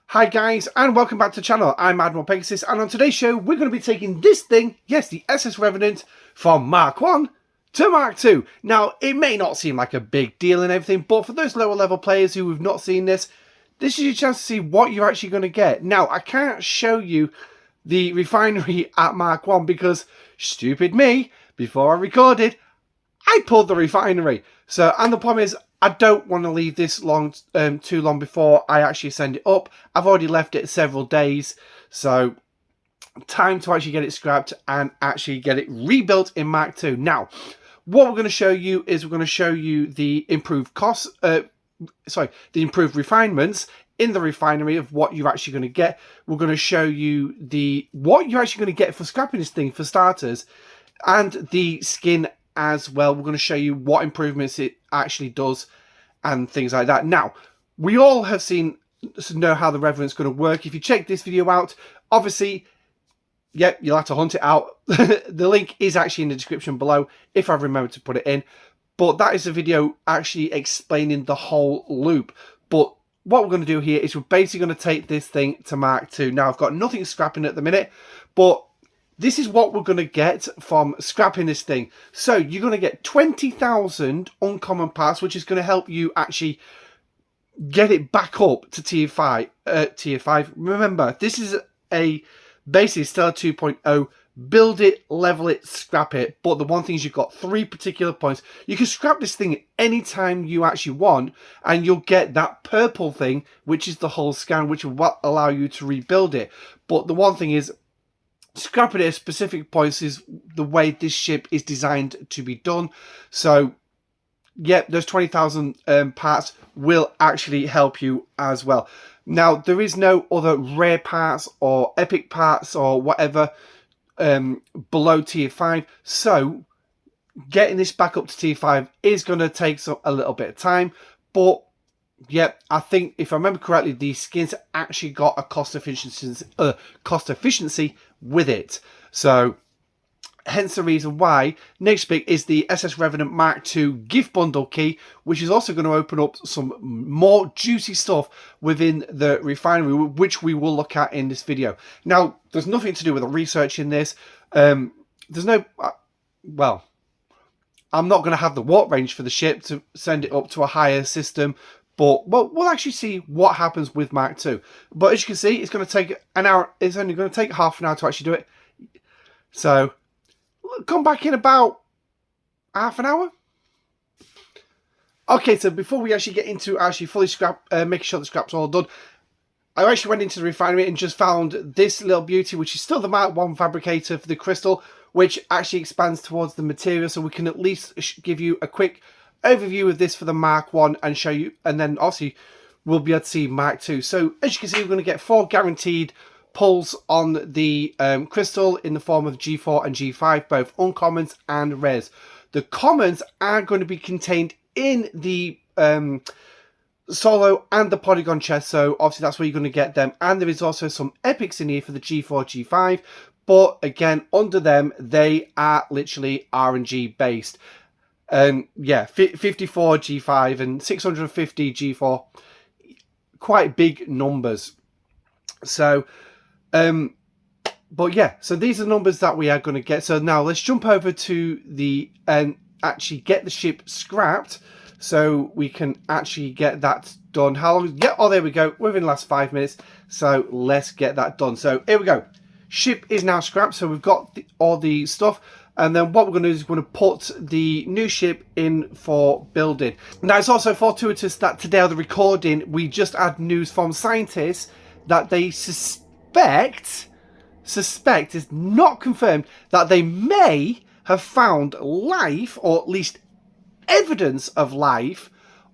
Hi guys, and welcome back to the channel. I'm Admiral Pegasus, and on today's show we're going to be taking this thing, yes, the SS Revenant, from Mark I to Mark II. Now, it may not seem like a big deal and everything, but for those lower level players who have not seen this is your chance to see what you're actually going to get. Now, I can't show you the Refinery at Mark I because, stupid me, before I recorded, I pulled the Refinery. So, and the problem is, I don't want to leave this too long before I actually send it up. I've already left it several days, so time to actually get it scrapped and actually get it rebuilt in Mark II. Now, what we're going to show you is we're going to show you the improved costs, the improved refinements in the Refinery of what you're actually going to get. We're going to show you what you're actually going to get for scrapping this thing for starters, and the skin as well. We're going to show you what improvements it actually does and things like that. Now, we all have know how the Revenant's going to work. If you check this video out, obviously, yep, you'll have to hunt it out. The link is actually in the description below if I remember to put it in. But that is a video actually explaining the whole loop. But what we're going to do here is we're basically going to take this thing to Mark II. Now, I've got nothing scrapping at the minute, but this is what we're going to get from scrapping this thing. So you're going to get 20,000 uncommon parts, which is going to help you actually get it back up to tier 5. Remember, this is basically Stellar 2.0. Build it, level it, scrap it. But the one thing is you've got 3 particular points. You can scrap this thing anytime you actually want, and you'll get that purple thing, which is the hull scan, which will allow you to rebuild it. But the one thing is, scrapping it at specific points is the way this ship is designed to be done. So, yep, those 20,000 parts will actually help you as well. Now, there is no other rare parts or epic parts or whatever below tier 5. So, getting this back up to tier 5 is going to take a little bit of time. But, yep, I think if I remember correctly, the skins actually got a cost efficiency with it. So, hence the reason why next big is the SS Revenant Mark II gift bundle key, which is also going to open up some more juicy stuff within the Refinery, which we will look at in this video. Now, there's nothing to do with the research in this. There's no, well, I'm not going to have the warp range for the ship to send it up to a higher system. But we'll actually see what happens with Mark II. But as you can see, it's going to take an hour. It's only going to take half an hour to actually do it. So, come back in about half an hour. Okay, so before we actually get into actually fully making sure the scrap's all done, I actually went into the Refinery and just found this little beauty, which is still the Mark I fabricator for the crystal, which actually expands towards the material, so we can at least give you a quick overview of this for the Mark I and show you, and then obviously we'll be able to see Mark II. So as you can see, we're going to get 4 guaranteed pulls on the crystal in the form of G4 and G5, both uncommons and rares. The commons are going to be contained in the solo and the polygon chest, so obviously that's where you're going to get them. And there is also some epics in here for the G4, G5, but again, under them, they are literally RNG based. Yeah, 54 G5 and 650 G4, quite big numbers. So, but yeah, so these are the numbers that we are going to get. So now let's jump over to the actually get the ship scrapped, so we can actually get that done. How long? Yeah, oh, there we go. Within the last 5 minutes. So let's get that done. So here we go. Ship is now scrapped. So we've got all the stuff. And then what we're going to do is we're going to put the new ship in for building. Now, it's also fortuitous that today on the recording, we just had news from scientists that they suspect is not confirmed, that they may have found life, or at least evidence of life,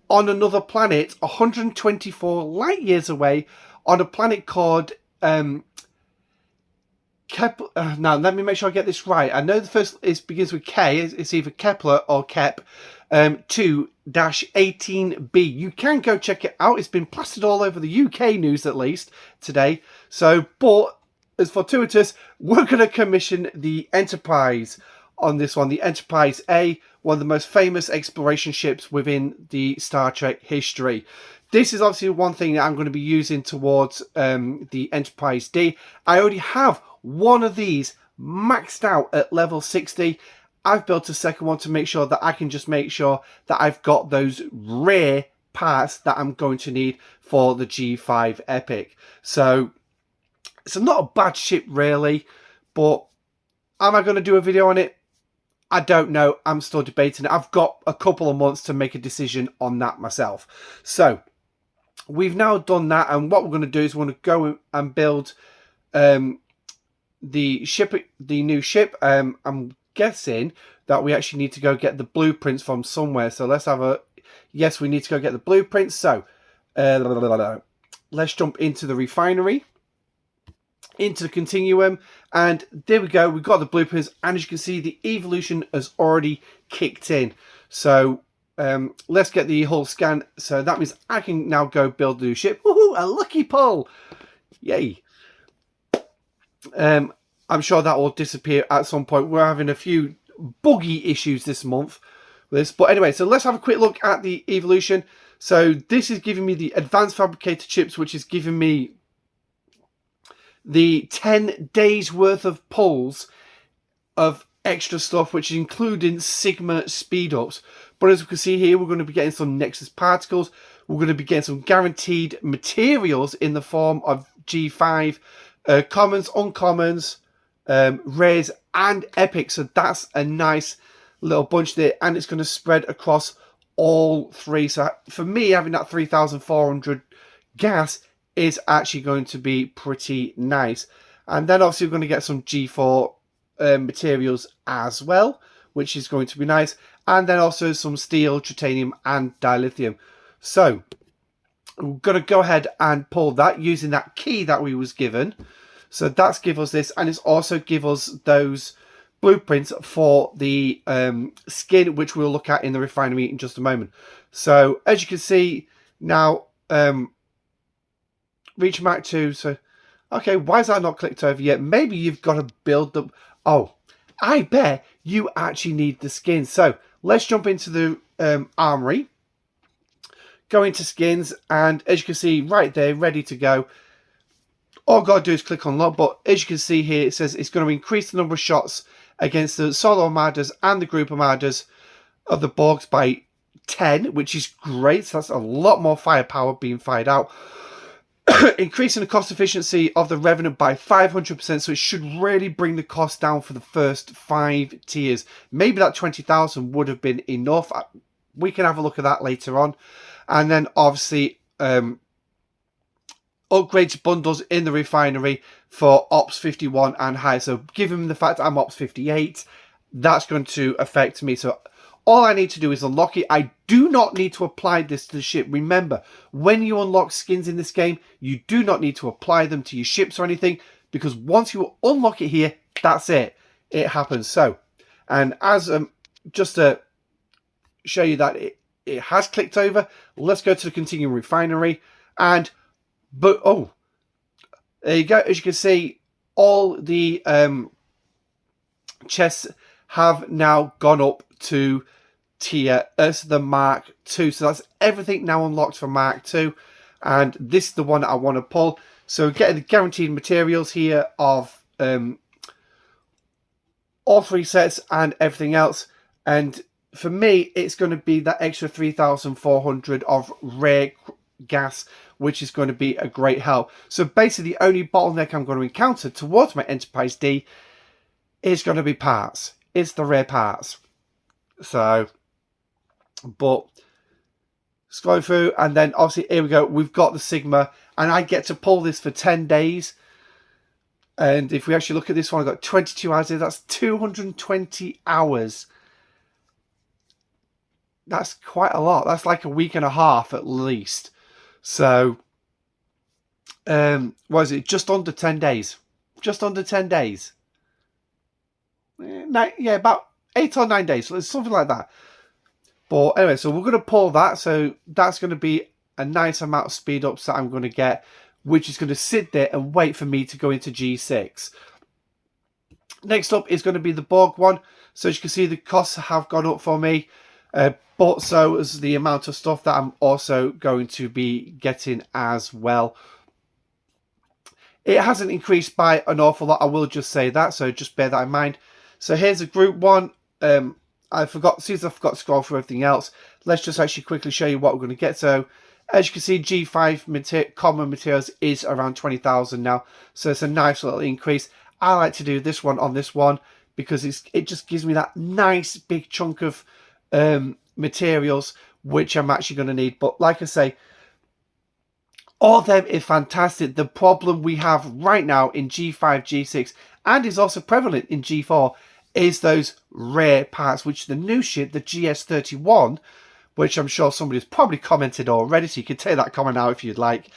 on another planet 124 light years away, on a planet called Kepler. Now, let me make sure I get this right. I know the first begins with K. It's either Kepler or Kep 2-18b. You can go check it out. It's been plastered all over the UK news, at least, today. So, but as fortuitous, we're going to commission the Enterprise on this one. The Enterprise A, one of the most famous exploration ships within the Star Trek history. this is obviously one thing that I'm going to be using towards the MkIII. I already have one of these maxed out at level 60. I've built a second one to make sure that I can just make sure that I've got those rare parts that I'm going to need for the G5 Epic. So it's not a bad ship really, but am I going to do a video on it? I don't know. I'm still debating it. I've got a couple of months to make a decision on that myself. So we've now done that, and what we're going to do is we're going to go and build the new ship. I'm guessing that we actually need to go get the blueprints from somewhere. So let's have a... Yes, we need to go get the blueprints. So let's jump into the refinery, into the continuum, and there we go. We've got the blueprints, and as you can see, the evolution has already kicked in. So let's get the hull scan. So that means I can now go build the new ship. Woohoo, a lucky pull! Yay! I'm sure that will disappear at some point. We're having a few buggy issues this month with this. But anyway, so let's have a quick look at the evolution. So this is giving me the advanced fabricator chips, which is giving me the 10 days worth of pulls of extra stuff, which is including Sigma speed ups. But as we can see here, we're going to be getting some Nexus particles. We're going to be getting some guaranteed materials in the form of G5, commons, uncommons, rares and epics. So that's a nice little bunch there, and it's going to spread across all three. So for me, having that 3,400 gas is actually going to be pretty nice. And then obviously we're going to get some G4 materials as well, which is going to be nice. And then also some steel, titanium and dilithium. So we're going to go ahead and pull that using that key that we was given. So that's give us this, and it's also give us those blueprints for the skin, which we'll look at in the refinery in just a moment. So as you can see now, reach MkII. So okay, why is that not clicked over yet? Maybe you've got to build them. Oh, I bet you actually need the skin. So let's jump into the armory, go into skins, and as you can see right there, ready to go. All I've got to do is click on lock, but as you can see here, it says it's going to increase the number of shots against the solo armadas and the group armadas of the Borgs by 10, which is great. So that's a lot more firepower being fired out. Increasing the cost efficiency of the Revenant by 500%, so it should really bring the cost down for the first 5 tiers. Maybe that 20,000 would have been enough. We can have a look at that later on. And then obviously upgrades bundles in the refinery for Ops 51 and higher. So given the fact I'm Ops 58, that's going to affect me. So all I need to do is unlock it. I do not need to apply this to the ship. Remember, when you unlock skins in this game, you do not need to apply them to your ships or anything, because once you unlock it here, that's it. It happens. So, and as just to show you that it has clicked over, let's go to the continuing refinery. And but oh, there you go. As you can see, all the chests have now gone up to tier as the Mark II. So that's everything now unlocked for Mark II, and this is the one that I want to pull. So getting the guaranteed materials here of all 3 sets and everything else. And for me, it's going to be that extra 3,400 of rare gas, which is going to be a great help. So basically, the only bottleneck I'm going to encounter towards my MkIII is going to be parts. It's the rare parts. So, but scrolling through, and then obviously here we go. We've got the Sigma, and I get to pull this for 10 days. And if we actually look at this one, I've got 22 hours here. That's 220 hours. That's quite a lot. That's like a week and a half at least. So, what is it? Just under 10 days. Just under 10 days. Yeah, about 8 or 9 days. So something like that. But anyway, so we're going to pull that. So that's going to be a nice amount of speed ups that I'm going to get, which is going to sit there and wait for me to go into G6. Next up is going to be the Borg one. So as you can see, the costs have gone up for me. But so is the amount of stuff that I'm also going to be getting as well. It hasn't increased by an awful lot, I will just say that, so just bear that in mind. So here's a group one. I forgot to scroll through everything else. Let's just actually quickly show you what we're going to get. So as you can see, G5 common materials is around 20,000 now, so it's a nice little increase. I like to do this one on this one because it just gives me that nice big chunk of materials which I'm actually going to need. But like I say, all of them is fantastic. The problem we have right now in G5, G6, and is also prevalent in G4, is those rare parts, which the new ship, the GS31, which I'm sure somebody's probably commented already, so you can take that comment out if you'd like.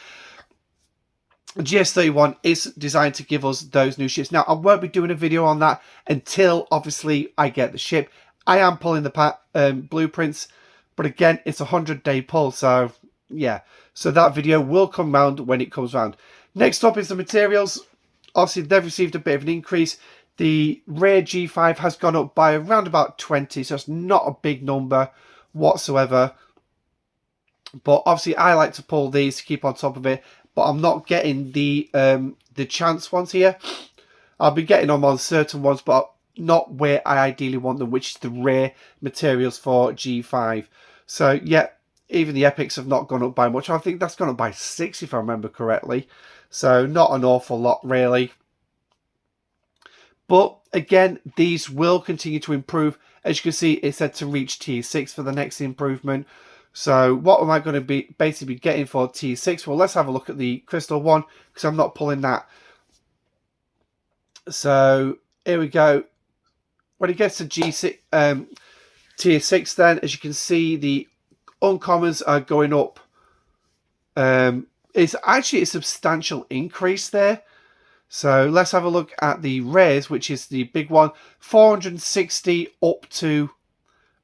GS31 is designed to give us those new ships. Now, I won't be doing a video on that until, obviously, I get the ship. I am pulling the blueprints, but again, it's a 100-day pull, so yeah. So that video will come round when it comes round. Next up is the materials. Obviously, they've received a bit of an increase. The rare G5 has gone up by around about 20, so it's not a big number whatsoever. But obviously, I like to pull these to keep on top of it. But I'm not getting the chance ones here. I'll be getting them on certain ones, but not where I ideally want them, which is the rare materials for G5. So yeah, even the epics have not gone up by much. I think that's gone up by 6 if I remember correctly. So not an awful lot really. But again, these will continue to improve. As you can see, it's said to reach tier 6 for the next improvement. So what am I going to be basically getting for tier 6? Well, let's have a look at the crystal one, because I'm not pulling that. So here we go. When it gets to G6, tier 6 then, as you can see, the uncommons are going up. It's actually a substantial increase there. So let's have a look at the rares, which is the big one. 460 up to,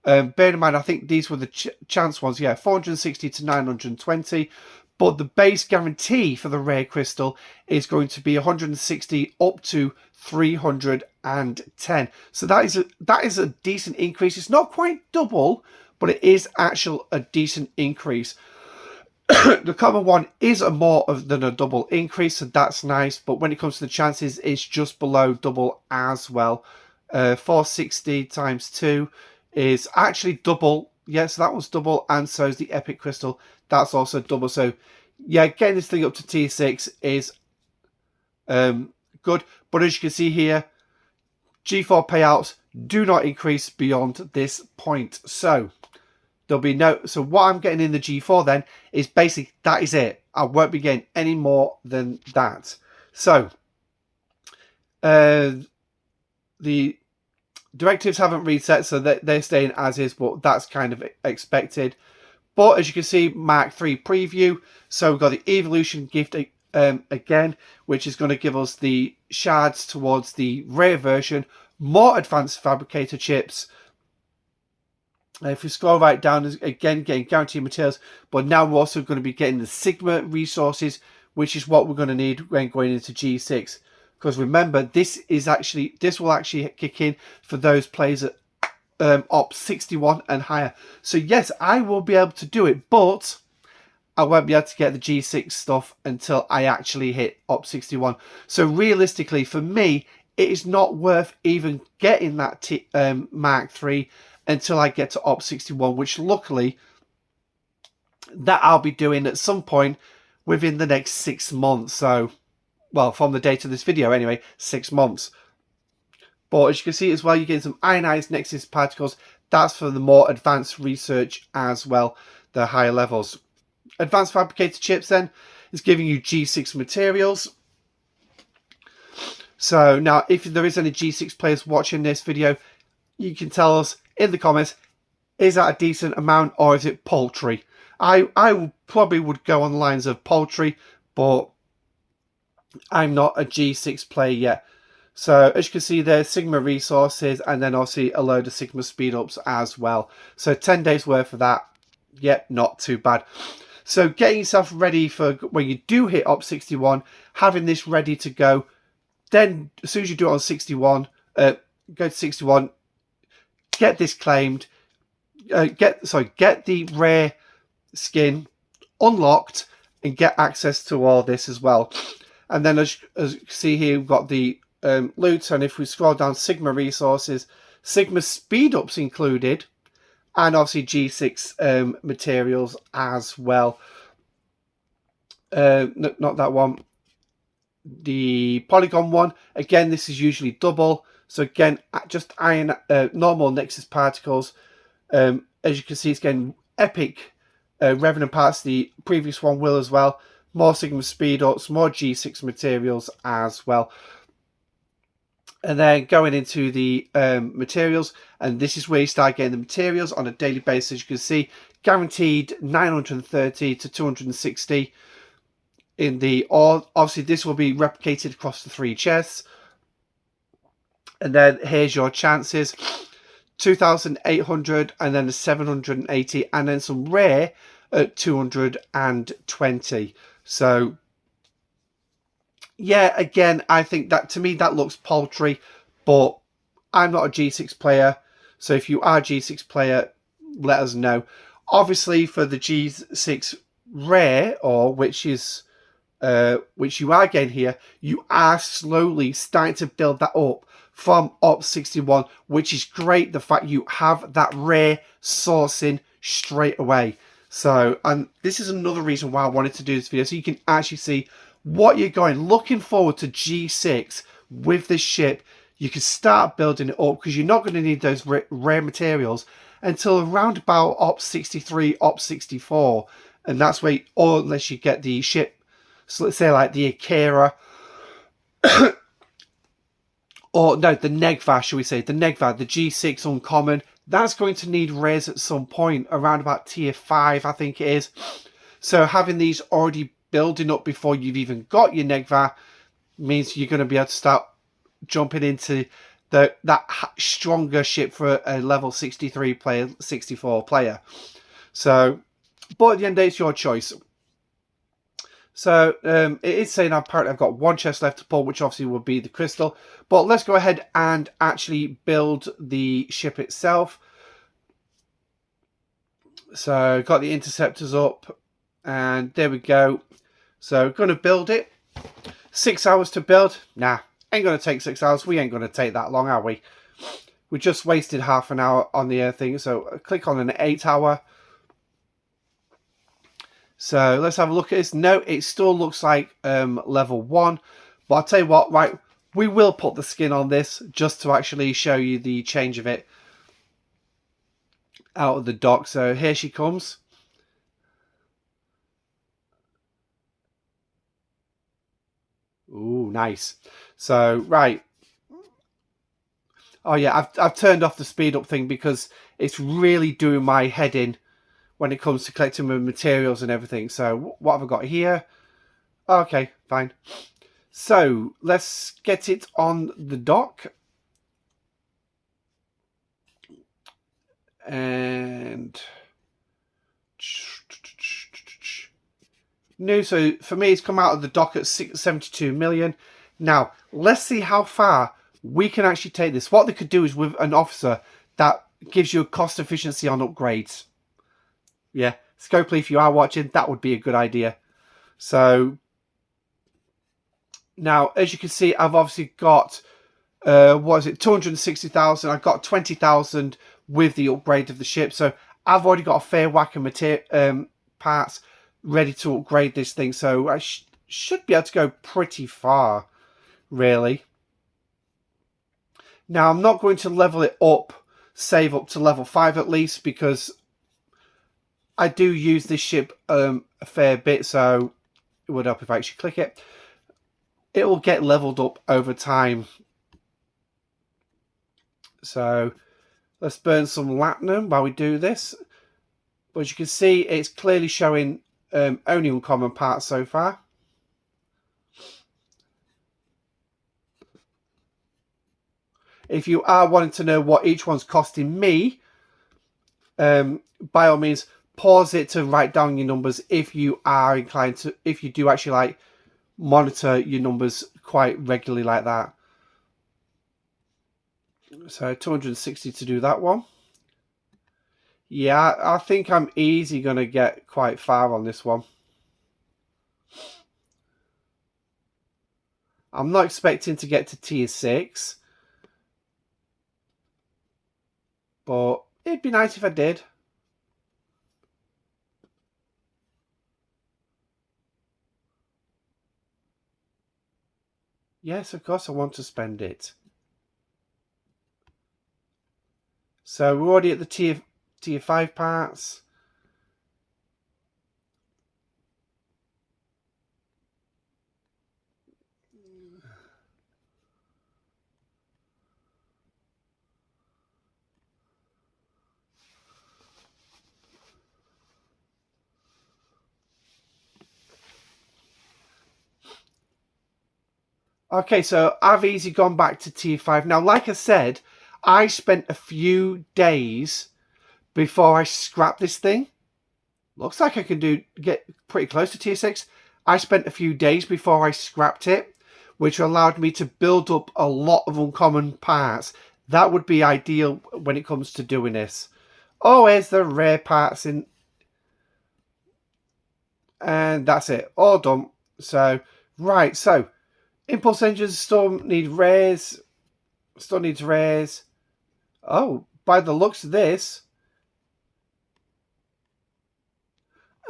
bear in mind, I think these were the chance ones. Yeah, 460 to 920. But the base guarantee for the rare crystal is going to be 160 up to 310. So that is a decent increase. It's not quite double, but it is actually a decent increase. The common one is more than a double increase, so that's nice. But when it comes to the chances, it's just below double as well. 460 times 2 is actually double. Yes, that was double, and so is the epic crystal. That's also double. So yeah, getting this thing up to tier 6 is good. But as you can see here, G4 payouts do not increase beyond this point. So there'll be no, so what I'm getting in the G4 then is basically, that is it. I won't be getting any more than that. So, the directives haven't reset, so they're staying as is, but that's kind of expected. But as you can see, Mark III preview. So we've got the evolution gift again, which is going to give us the shards towards the rare version, more advanced fabricator chips. If we scroll right down, again, getting guaranteed materials, but now we're also going to be getting the Sigma resources, which is what we're going to need when going into G6. Because remember, this will actually kick in for those players at Op 61 and higher. So yes, I will be able to do it, but I won't be able to get the G6 stuff until I actually hit Op 61. So realistically, for me, it is not worth even getting that Mark III until I get to Op 61, which luckily that I'll be doing at some point within the next 6 months. So, well, from the date of this video anyway, 6 months. But as you can see as well, you're getting some ionized Nexus particles. That's for the more advanced research as well, the higher levels. Advanced fabricator chips then is giving you G6 materials. So now, if there is any G6 players watching this video, you can tell us in the comments, is that a decent amount or is it paltry? I probably would go on the lines of paltry, but I'm not a G6 player yet. So as you can see there, Sigma resources, and then obviously a load of Sigma speed ups as well. So 10 days worth of that. Yep, not too bad. So getting yourself ready for when you do hit Op 61, having this ready to go. Then as soon as you do it on 61, go to 61, get this claimed, get the rare skin unlocked and get access to all this as well. And then as you can see here, we've got the loot, and if we scroll down, Sigma resources, Sigma speed ups included, and obviously G6 materials as well. Not that one. The polygon one, again, this is usually double. So again, just iron, normal Nexus particles. As you can see, it's getting epic Revenant parts. The previous one will as well. More Sigma speed ups, more G6 materials as well. And then going into the materials, and this is where you start getting the materials on a daily basis. You can see guaranteed 930 to 260 in the ore. Obviously, this will be replicated across the 3 chests. And then here's your chances: 2,800, and then a 780, and then some rare at 220. So yeah, again, I think that, to me, that looks paltry, but I'm not a G6 player. So if you are a G6 player, let us know. Obviously, for the G6 rare, or which you are getting here, you are slowly starting to build that up from Ops 61, which is great. The fact you have that rare sourcing straight away. So, and this is another reason why I wanted to do this video, so you can actually see what you're going. Looking forward to G6 with this ship. You can start building it up, because you're not going to need those rare materials until around about Ops 63, Ops 64. And that's where, or unless you get the ship, so let's say like the Akira, or no, the Negva, shall we say, the Negva, the G6 uncommon. That's going to need rares at some point, around about tier 5, I think it is. So having these already building up before you've even got your Negva means you're going to be able to start jumping into that stronger ship for a level 63 player, 64 player. So, but at the end of the day, it's your choice. So it is saying apparently I've got 1 chest left to pull, which obviously will be the crystal. But let's go ahead and actually build the ship itself. So got the interceptors up, and there we go. So going to build it. 6 hours to build. Nah, ain't going to take 6 hours. We ain't going to take that long, are we? We just wasted half an hour on the thing. So click on an 8 hour. So let's have a look at this. No, it still looks like level 1. But I'll tell you what, right, we will put the skin on this just to actually show you the change of it out of the dock. So here she comes. Ooh, nice. So, right. Oh yeah, I've turned off the speed up thing because it's really doing my head in when it comes to collecting my materials and everything. So what have I got here? Okay, fine. So let's get it on the dock. And no, so for me, it's come out of the dock at 72 million. Now, let's see how far we can actually take this. What they could do is with an officer that gives you a cost efficiency on upgrades. Yeah, Scopely, if you are watching, that would be a good idea. So now, as you can see, I've obviously got, what is it, 260,000. I've got 20,000 with the upgrade of the ship. So I've already got a fair whack of parts ready to upgrade this thing. So I should be able to go pretty far, really. Now, I'm not going to level it up, save up to level 5 at least, because I do use this ship a fair bit, so it would help if I actually click it. It will get leveled up over time. So let's burn some latinum while we do this. But as you can see, it's clearly showing only uncommon parts so far. If you are wanting to know what each one's costing me, by all means, pause it to write down your numbers if you are inclined to, if you do actually like monitor your numbers quite regularly like that. So 260 to do that one. Yeah, I think I'm easy going to get quite far on this one. I'm not expecting to get to tier 6. But it'd be nice if I did. Yes, of course I want to spend it. So we're already at the tier 5 parts. Okay, so I've easily gone back to tier 5. Now, like I said, I spent a few days before I scrapped this thing. Looks like I can get pretty close to tier 6. I spent a few days before I scrapped it, which allowed me to build up a lot of uncommon parts. That would be ideal when it comes to doing this. Oh, here's the rare parts in. And that's it. All done. So, right. So, impulse engines still need rares. Still needs rares. Oh, by the looks of this.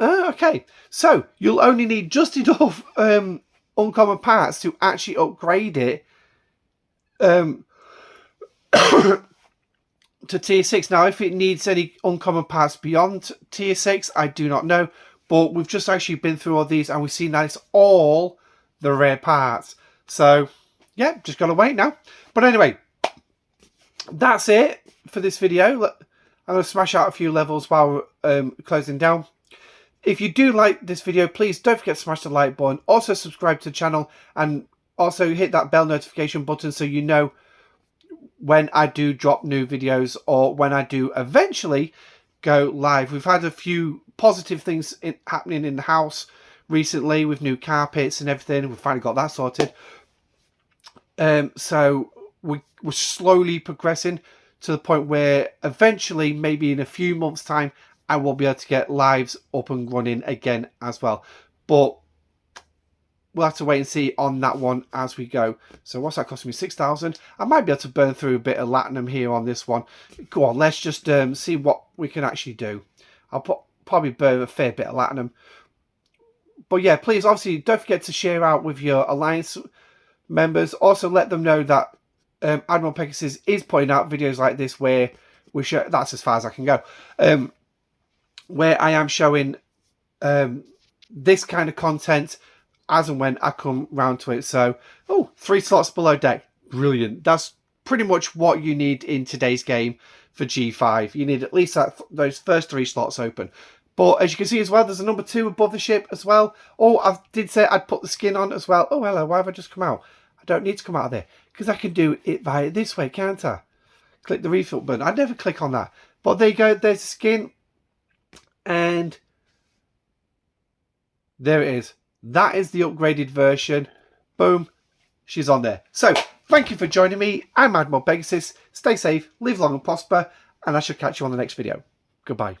Okay. So, you'll only need just enough uncommon parts to actually upgrade it to tier 6. Now, if it needs any uncommon parts beyond tier 6, I do not know. But we've just actually been through all these and we've seen that it's all the rare parts. So, yeah, just got to wait now. But anyway, that's it for this video. I'm going to smash out a few levels while we're closing down. If you do like this video, please don't forget to smash the like button. Also, subscribe to the channel and also hit that bell notification button so you know when I do drop new videos or when I do eventually go live. We've had a few positive things happening in the house recently with new carpets and everything. We've finally got that sorted. So we're slowly progressing to the point where eventually, maybe in a few months' time, I will be able to get lives up and running again as well. But we'll have to wait and see on that one as we go. So what's that costing me? 6,000. I might be able to burn through a bit of latinum here on this one. Go on, let's just see what we can actually do. I'll probably burn a fair bit of latinum. But yeah, please, obviously, don't forget to share out with your Alliance members. Also, let them know that Admiral Pegasus is putting out videos like this where we show. That's as far as I can go. Where I am showing this kind of content as and when I come round to it. So, 3 slots below deck. Brilliant. That's pretty much what you need in today's game for G5. You need at least those first 3 slots open. But as you can see as well, there's a number 2 above the ship as well. Oh, I did say I'd put the skin on as well. Oh, hello. Why have I just come out? I don't need to come out of there because I can do it via this way, can't I? Click the refill button. I never click on that. But there you go. There's the skin. And there it is. That is the upgraded version. Boom. She's on there. So, thank you for joining me. I'm Admiral Pegasus. Stay safe, live long and prosper, and I shall catch you on the next video. Goodbye.